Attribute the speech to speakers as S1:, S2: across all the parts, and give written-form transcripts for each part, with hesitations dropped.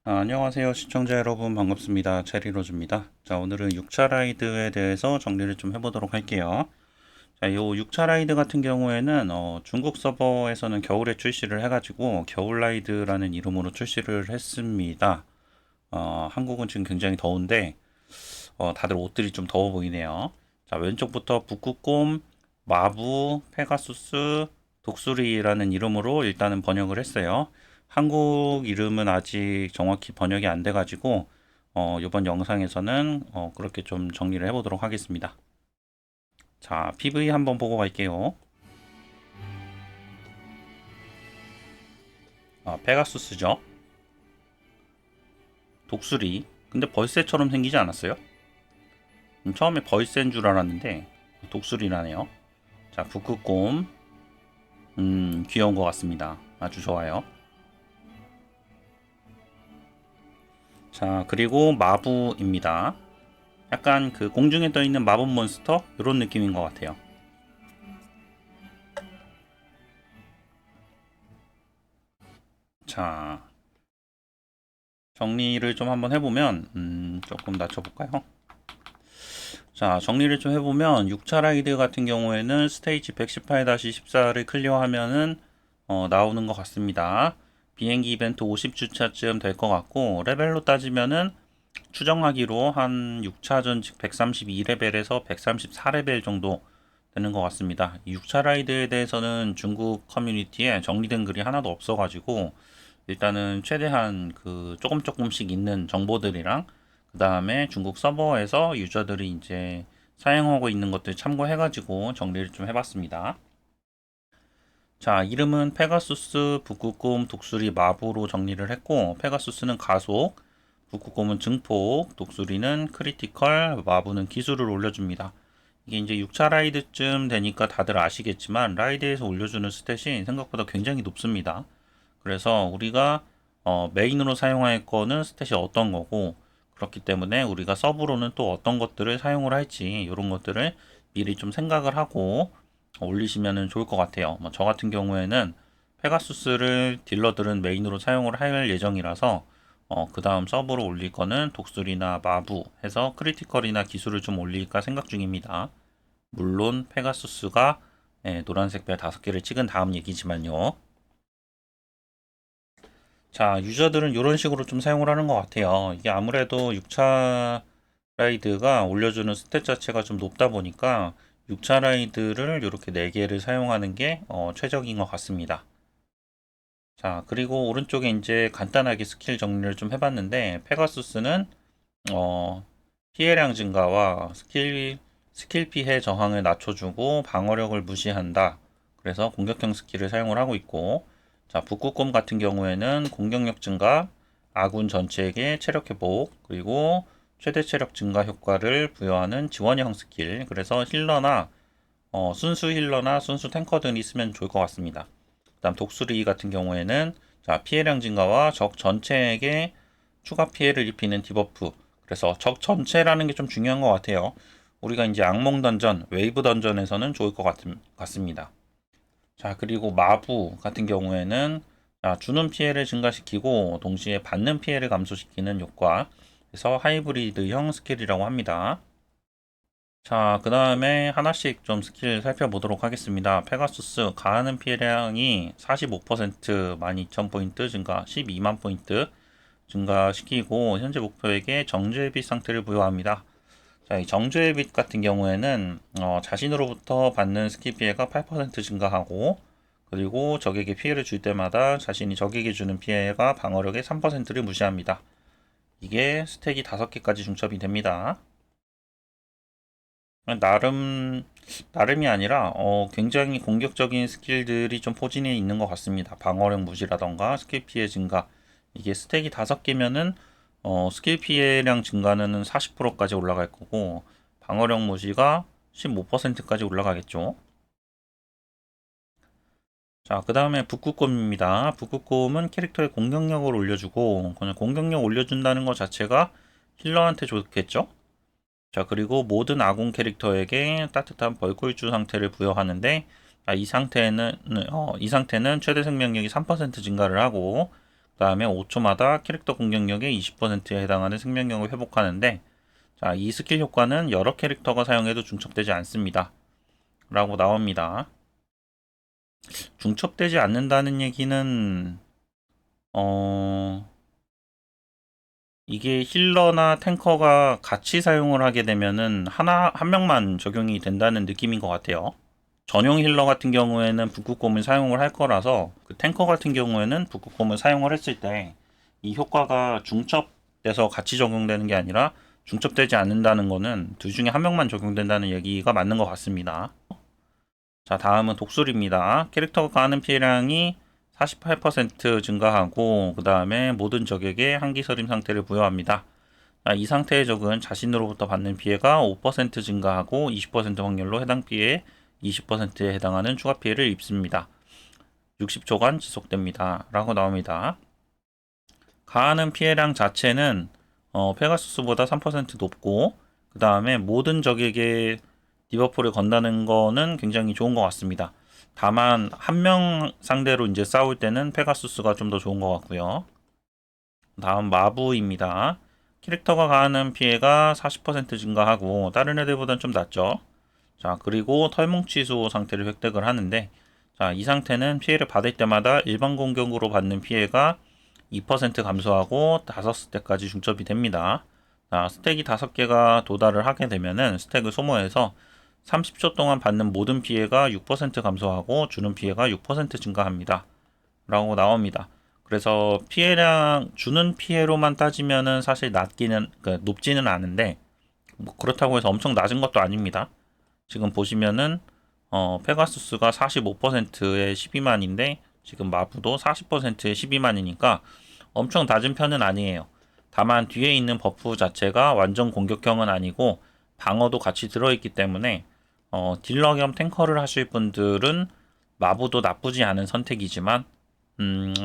S1: 안녕하세요. 시청자 여러분 반갑습니다. 체리로즈입니다. 자, 오늘은 6차 라이드에 대해서 정리를 좀 해보도록 할게요. 자, 요 6차 라이드 같은 경우에는 중국 서버에서는 겨울에 출시를 해가지고 겨울 라이드라는 이름으로 출시를 했습니다. 한국은 지금 굉장히 더운데 다들 옷들이 좀 더워 보이네요. 자, 왼쪽부터 북극곰, 마부, 페가수스, 독수리라는 이름으로 일단은 번역을 했어요. 한국 이름은 아직 정확히 번역이 안 돼가지고 이번 영상에서는 그렇게 좀 정리를 해보도록 하겠습니다. 자, PV 한번 보고 갈게요. 페가수스죠. 독수리. 근데 벌새처럼 생기지 않았어요? 처음에 벌새인 줄 알았는데 독수리라네요. 자, 북극곰. 귀여운 것 같습니다. 아주 좋아요. 자, 그리고 마부입니다. 약간 그 공중에 떠 있는 마법 몬스터 이런 느낌인 것 같아요. 자, 정리를 좀 한번 해보면 조금 낮춰볼까요? 자, 정리를 좀 해보면 6차 라이드 같은 경우에는 스테이지 118-14를 클리어하면은 나오는 것 같습니다. 비행기 이벤트 50주차쯤 될 것 같고 레벨로 따지면은 추정하기로 한 6차전 즉 132레벨에서 134레벨 정도 되는 것 같습니다. 6차 라이드에 대해서는 중국 커뮤니티에 정리된 글이 하나도 없어가지고 일단은 최대한 그 조금씩 있는 정보들이랑 그 다음에 중국 서버에서 유저들이 이제 사용하고 있는 것들 참고해가지고 정리를 좀 해봤습니다. 자, 이름은 페가수스, 북극곰, 독수리, 마부로 정리를 했고 페가수스는 가속, 북극곰은 증폭, 독수리는 크리티컬, 마부는 기술을 올려줍니다. 이게 이제 6차 라이드쯤 되니까 다들 아시겠지만 라이드에서 올려주는 스탯이 생각보다 굉장히 높습니다. 그래서 우리가 메인으로 사용할 거는 스탯이 어떤 거고 그렇기 때문에 우리가 서브로는 또 어떤 것들을 사용을 할지 이런 것들을 미리 좀 생각을 하고 올리시면 좋을 것 같아요. 저 같은 경우에는 페가수스를 딜러들은 메인으로 사용을 할 예정이라서 그 다음 서브로 올릴 거는 독수리나 마부 해서 크리티컬이나 기술을 좀 올릴까 생각 중입니다. 물론 페가수스가 노란색 별 5개를 찍은 다음 얘기지만요. 자, 유저들은 이런 식으로 좀 사용을 하는 것 같아요. 이게 아무래도 6차 라이드가 올려주는 스탯 자체가 좀 높다 보니까 6차 라이드를 이렇게 4개를 사용하는 게 최적인 것 같습니다. 자, 그리고 오른쪽에 이제 간단하게 스킬 정리를 좀 해봤는데 페가수스는 피해량 증가와 스킬 피해 저항을 낮춰주고 방어력을 무시한다. 그래서 공격형 스킬을 사용을 하고 있고, 자, 북극곰 같은 경우에는 공격력 증가, 아군 전체에게 체력 회복, 그리고 최대 체력 증가 효과를 부여하는 지원형 스킬. 그래서 순수 힐러나 순수 탱커들이 있으면 좋을 것 같습니다. 그다음 독수리 같은 경우에는 자, 피해량 증가와 적 전체에게 추가 피해를 입히는 디버프. 그래서 적 전체라는 게 좀 중요한 것 같아요. 우리가 이제 악몽 던전, 웨이브 던전에서는 좋을 것 같습니다. 자, 그리고 마부 같은 경우에는 자, 주는 피해를 증가시키고 동시에 받는 피해를 감소시키는 효과. 그래서 하이브리드형 스킬이라고 합니다. 자, 그 다음에 하나씩 좀 스킬 살펴보도록 하겠습니다. 페가수스 가하는 피해량이 45% 12,000포인트 증가, 12만 포인트 증가시키고 현재 목표에게 정죄의 빛 상태를 부여합니다. 자, 이 정죄의 빛 같은 경우에는 자신으로부터 받는 스킬 피해가 8% 증가하고 그리고 적에게 피해를 줄 때마다 자신이 적에게 주는 피해가 방어력의 3%를 무시합니다. 이게 스택이 5개까지 중첩이 됩니다. 나름 나름이 아니라 굉장히 공격적인 스킬들이 좀 포진해 있는 것 같습니다. 방어력 무시라던가 스킬 피해 증가 이게 스택이 5개면은 스킬 피해량 증가는 40%까지 올라갈 거고 방어력 무시가 15%까지 올라가겠죠. 자, 그 다음에 북극곰입니다. 북극곰은 캐릭터의 공격력을 올려주고 그냥 공격력 올려준다는 것 자체가 힐러한테 좋겠죠. 자, 그리고 모든 아군 캐릭터에게 따뜻한 벌꿀주 상태를 부여하는데 이 상태는 최대 생명력이 3% 증가를 하고 다음에 5초마다 캐릭터 공격력의 20%에 해당하는 생명력을 회복하는데, 자, 이 스킬 효과는 여러 캐릭터가 사용해도 중첩되지 않습니다. 라고 나옵니다. 중첩되지 않는다는 얘기는 이게 힐러나 탱커가 같이 사용을 하게 되면은 한 명만 적용이 된다는 느낌인 것 같아요. 전용 힐러 같은 경우에는 북극곰을 사용을 할 거라서, 그 탱커 같은 경우에는 북극곰을 사용을 했을 때 이 효과가 중첩돼서 같이 적용되는 게 아니라 중첩되지 않는다는 거는 둘 중에 한 명만 적용된다는 얘기가 맞는 것 같습니다. 자, 다음은 독술입니다. 캐릭터가 하는 피해량이 48% 증가하고, 그 다음에 모든 적에게 한기서림 상태를 부여합니다. 자, 이 상태의 적은 자신으로부터 받는 피해가 5% 증가하고 20% 확률로 해당 피해에 20%에 해당하는 추가 피해를 입습니다. 60초간 지속됩니다. 라고 나옵니다. 가하는 피해량 자체는 페가수스보다 3% 높고, 그 다음에 모든 적에게 디버프를 건다는 거는 굉장히 좋은 것 같습니다. 다만 한 명 상대로 이제 싸울 때는 페가수스가 좀 더 좋은 것 같고요. 다음 마부입니다. 캐릭터가 가하는 피해가 40% 증가하고 다른 애들보다는 좀 낮죠. 자, 그리고 털뭉치수 상태를 획득을 하는데, 자, 이 상태는 피해를 받을 때마다 일반 공격으로 받는 피해가 2% 감소하고 5스택까지 중첩이 됩니다. 자, 스택이 5개가 도달을 하게 되면은 스택을 소모해서 30초 동안 받는 모든 피해가 6% 감소하고 주는 피해가 6% 증가합니다. 라고 나옵니다. 그래서 피해량, 주는 피해로만 따지면은 사실 높지는 않은데, 뭐 그렇다고 해서 엄청 낮은 것도 아닙니다. 지금 보시면은 페가수스가 45%의 12만인데 지금 마부도 40%의 12만이니까 엄청 낮은 편은 아니에요. 다만 뒤에 있는 버프 자체가 완전 공격형은 아니고 방어도 같이 들어있기 때문에 딜러 겸 탱커를 하실 분들은 마부도 나쁘지 않은 선택이지만,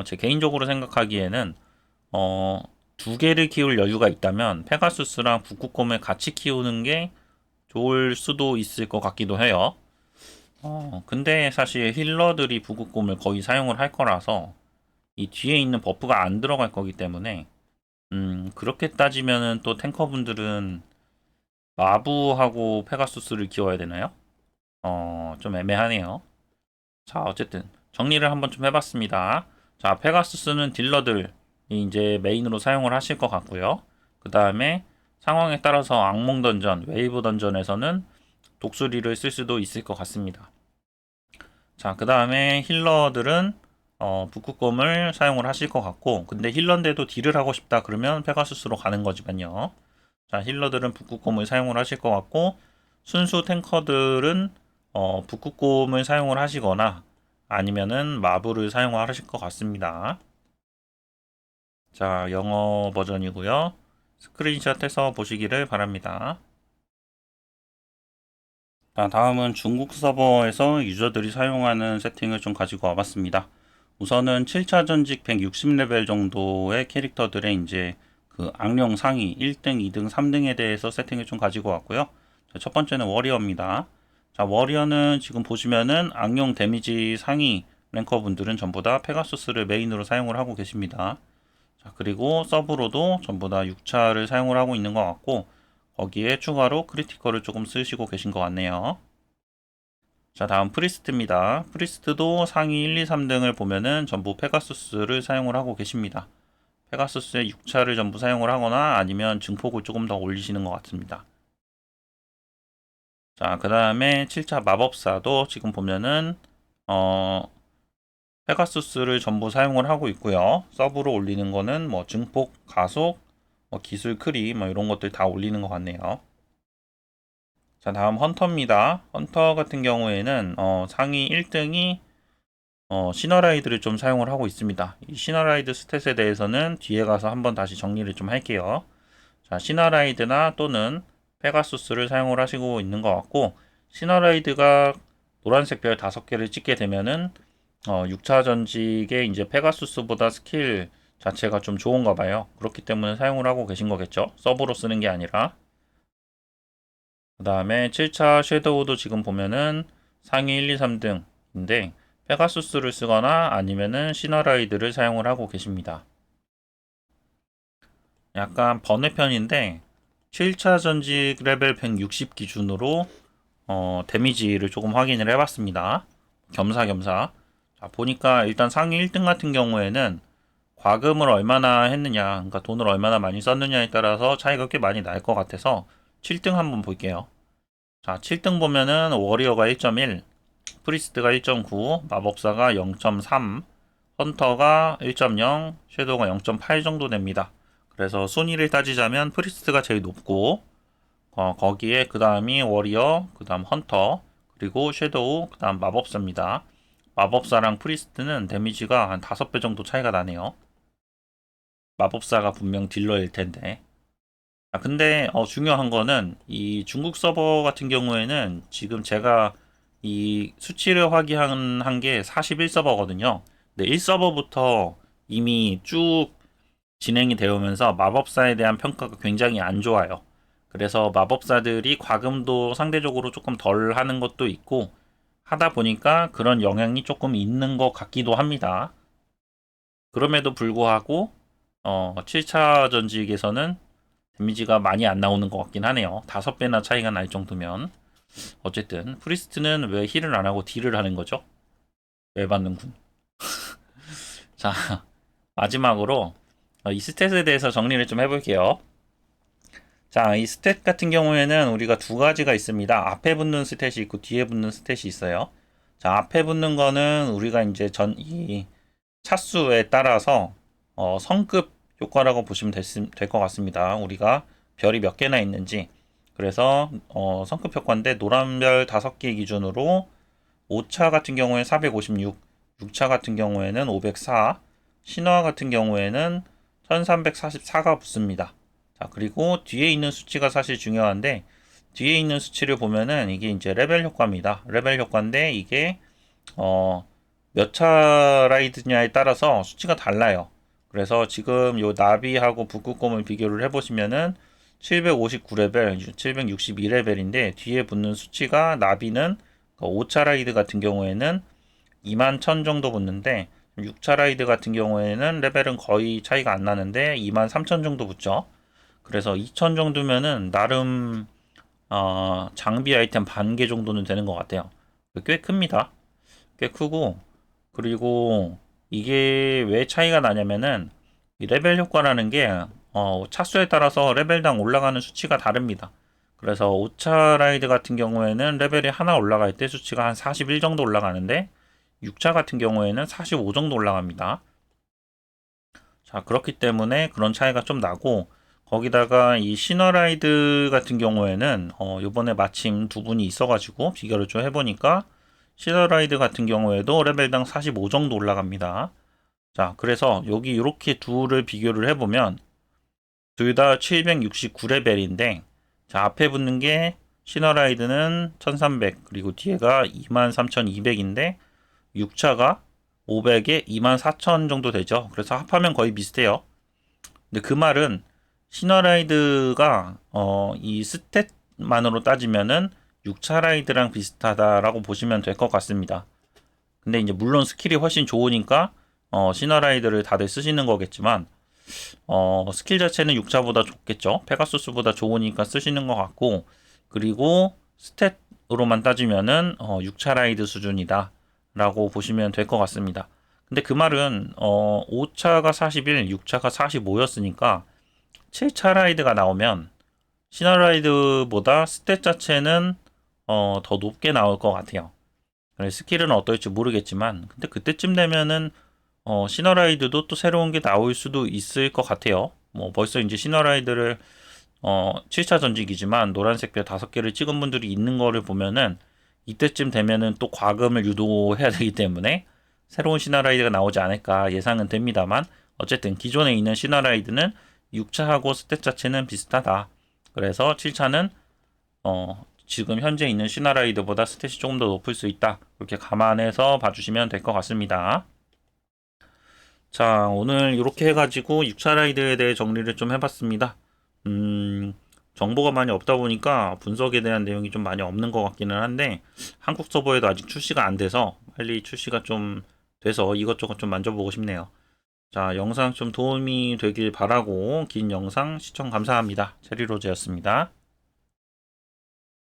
S1: 제 개인적으로 생각하기에는 두 개를 키울 여유가 있다면 페가수스랑 북극곰을 같이 키우는 게 좋을 수도 있을 것 같기도 해요. 근데 사실 힐러들이 북극곰을 거의 사용을 할 거라서 이 뒤에 있는 버프가 안 들어갈 거기 때문에, 그렇게 따지면은 또 탱커분들은 마부하고 페가수스를 키워야 되나요? 좀 애매하네요. 자, 어쨌든 정리를 한번 좀 해봤습니다. 자, 페가수스는 딜러들이 이제 메인으로 사용을 하실 것 같고요. 그 다음에 상황에 따라서 악몽 던전, 웨이브 던전에서는 독수리를 쓸 수도 있을 것 같습니다. 자, 그 다음에 힐러들은 북극곰을 사용을 하실 것 같고, 근데 힐러인데도 딜을 하고 싶다 그러면 페가수스로 가는 거지만요. 자, 힐러들은 북극곰을 사용을 하실 것 같고, 순수 탱커들은 북극곰을 사용을 하시거나 아니면은 마부를 사용을 하실 것 같습니다. 자, 영어 버전이고요. 스크린샷해서 보시기를 바랍니다. 자, 다음은 중국 서버에서 유저들이 사용하는 세팅을 좀 가지고 와봤습니다. 우선은 7차 전직 160레벨 정도의 캐릭터들의 이제 그 악령 상위 1등, 2등, 3등에 대해서 세팅을 좀 가지고 왔고요. 자, 첫 번째는 워리어입니다. 자, 워리어는 지금 보시면은 악령 데미지 상위 랭커 분들은 전부 다 페가수스를 메인으로 사용을 하고 계십니다. 자, 그리고 서브로도 전부 다 6차를 사용을 하고 있는 것 같고, 거기에 추가로 크리티컬을 조금 쓰시고 계신 것 같네요. 자, 다음 프리스트입니다. 프리스트도 상위 1, 2, 3등을 보면은 전부 페가수스를 사용을 하고 계십니다. 페가수스의 6차를 전부 사용을 하거나 아니면 증폭을 조금 더 올리시는 것 같습니다. 자, 그 다음에 7차 마법사도 지금 보면은 페가수스를 전부 사용을 하고 있고요. 서브로 올리는 거는 뭐 증폭, 가속, 뭐 기술 크리 뭐 이런 것들 다 올리는 것 같네요. 자, 다음 헌터입니다. 헌터 같은 경우에는 상위 1등이 시너라이드를 좀 사용을 하고 있습니다. 이 시너라이드 스탯에 대해서는 뒤에 가서 한번 다시 정리를 좀 할게요. 자, 시너라이드나 또는 페가수스를 사용을 하시고 있는 것 같고, 시너라이드가 노란색 별 5개를 찍게 되면은 6차 전직의 이제 페가수스보다 스킬 자체가 좀 좋은가 봐요. 그렇기 때문에 사용을 하고 계신 거겠죠. 서브로 쓰는 게 아니라. 그 다음에 7차 섀도우도 지금 보면은 상위 1, 2, 3등인데 페가수스를 쓰거나 아니면은 시너라이드를 사용을 하고 계십니다. 약간 번외편인데 7차 전직 레벨 160 기준으로 데미지를 조금 확인을 해봤습니다. 겸사겸사. 자, 보니까 일단 상위 1등 같은 경우에는 과금을 얼마나 했느냐, 그러니까 돈을 얼마나 많이 썼느냐에 따라서 차이가 꽤 많이 날 것 같아서 7등 한번 볼게요. 자, 7등 보면은 워리어가 1.1, 프리스트가 1.9, 마법사가 0.3, 헌터가 1.0, 섀도우가 0.8 정도 됩니다. 그래서 순위를 따지자면 프리스트가 제일 높고 거기에 그 다음이 워리어, 그 다음 헌터, 그리고 섀도우, 그 다음 마법사입니다. 마법사랑 프리스트는 데미지가 한 5배 정도 차이가 나네요. 마법사가 분명 딜러일 텐데. 아, 근데 중요한 거는 이 중국 서버 같은 경우에는 지금 제가 이 수치를 확인한 게 41서버거든요. 근데 1서버부터 이미 쭉 진행이 되면서 마법사에 대한 평가가 굉장히 안 좋아요. 그래서 마법사들이 과금도 상대적으로 조금 덜 하는 것도 있고 하다 보니까 그런 영향이 조금 있는 것 같기도 합니다. 그럼에도 불구하고 7차 전직에서는 데미지가 많이 안 나오는 것 같긴 하네요. 5배나 차이가 날 정도면. 어쨌든 프리스트는 왜 힐을 안 하고 딜을 하는 거죠? 왜 받는군. 자, 마지막으로 이 스탯에 대해서 정리를 좀 해볼게요. 자, 이 스탯 같은 경우에는 우리가 두 가지가 있습니다. 앞에 붙는 스탯이 있고 뒤에 붙는 스탯이 있어요. 자, 앞에 붙는 거는 우리가 이제 이 차수에 따라서 성급 효과라고 보시면 될 것 같습니다. 우리가 별이 몇 개나 있는지. 그래서 성급 효과인데 노란별 5개 기준으로 5차 같은 경우에 456, 6차 같은 경우에는 504, 신화 같은 경우에는 1344가 붙습니다. 자, 그리고 뒤에 있는 수치가 사실 중요한데 뒤에 있는 수치를 보면은 이게 이제 레벨 효과입니다. 레벨 효과인데 이게 몇 차 라이드냐에 따라서 수치가 달라요. 그래서 지금 요 나비하고 북극곰을 비교를 해보시면은 759레벨, 762레벨인데 뒤에 붙는 수치가 나비는 5차 라이드 같은 경우에는 2만 1000 정도 붙는데 6차 라이드 같은 경우에는 레벨은 거의 차이가 안 나는데 2만 3000 정도 붙죠. 그래서 2000 정도면은 나름 장비 아이템 반 개 정도는 되는 것 같아요. 꽤 큽니다. 꽤 크고 그리고 이게 왜 차이가 나냐면은 이 레벨 효과라는 게 차수에 따라서 레벨당 올라가는 수치가 다릅니다. 그래서 5차 라이드 같은 경우에는 레벨이 하나 올라갈 때 수치가 한 41 정도 올라가는데 6차 같은 경우에는 45 정도 올라갑니다. 자, 그렇기 때문에 그런 차이가 좀 나고 거기다가 이 시너라이드 같은 경우에는 요번에 마침 두 분이 있어가지고 비교를 좀 해보니까 시너라이드 같은 경우에도 레벨당 45 정도 올라갑니다. 자, 그래서 여기 이렇게 둘을 비교를 해보면 둘 다 769레벨인데 자, 앞에 붙는 게 시너라이드는 1300 그리고 뒤에가 23200인데 6차가 500에 24000 정도 되죠. 그래서 합하면 거의 비슷해요. 근데 그 말은 시너라이드가 이 스탯만으로 따지면은 6차 라이드랑 비슷하다라고 보시면 될 것 같습니다. 근데 이제 물론 스킬이 훨씬 좋으니까 시너라이드를 다들 쓰시는 거겠지만 스킬 자체는 6차보다 좋겠죠. 페가수스보다 좋으니까 쓰시는 것 같고 그리고 스탯으로만 따지면은 6차 라이드 수준이다 라고 보시면 될 것 같습니다. 근데 그 말은 5차가 41, 6차가 45였으니까 7차 라이드가 나오면 시너라이드보다 스탯 자체는 더 높게 나올 것 같아요. 스킬은 어떨지 모르겠지만 근데 그때쯤 되면은 시너라이드도 또 새로운 게 나올 수도 있을 것 같아요. 뭐 벌써 이제 시너라이드를 7차 전직이지만 노란색 별 5개를 찍은 분들이 있는 거를 보면은 이때쯤 되면은 또 과금을 유도해야 되기 때문에 새로운 시너라이드가 나오지 않을까 예상은 됩니다만 어쨌든 기존에 있는 시너라이드는 6차하고 스탯 자체는 비슷하다. 그래서 7차는 지금 현재 있는 시너라이드보다 스탯이 조금 더 높을 수 있다. 그렇게 감안해서 봐주시면 될 것 같습니다. 자, 오늘 이렇게 해가지고 6차 라이드에 대해 정리를 좀 해봤습니다. 정보가 많이 없다 보니까 분석에 대한 내용이 좀 많이 없는 것 같기는 한데 한국 서버에도 아직 출시가 안 돼서 빨리 출시가 좀 돼서 이것저것 좀 만져보고 싶네요. 자, 영상 좀 도움이 되길 바라고 긴 영상 시청 감사합니다. 체리로즈였습니다.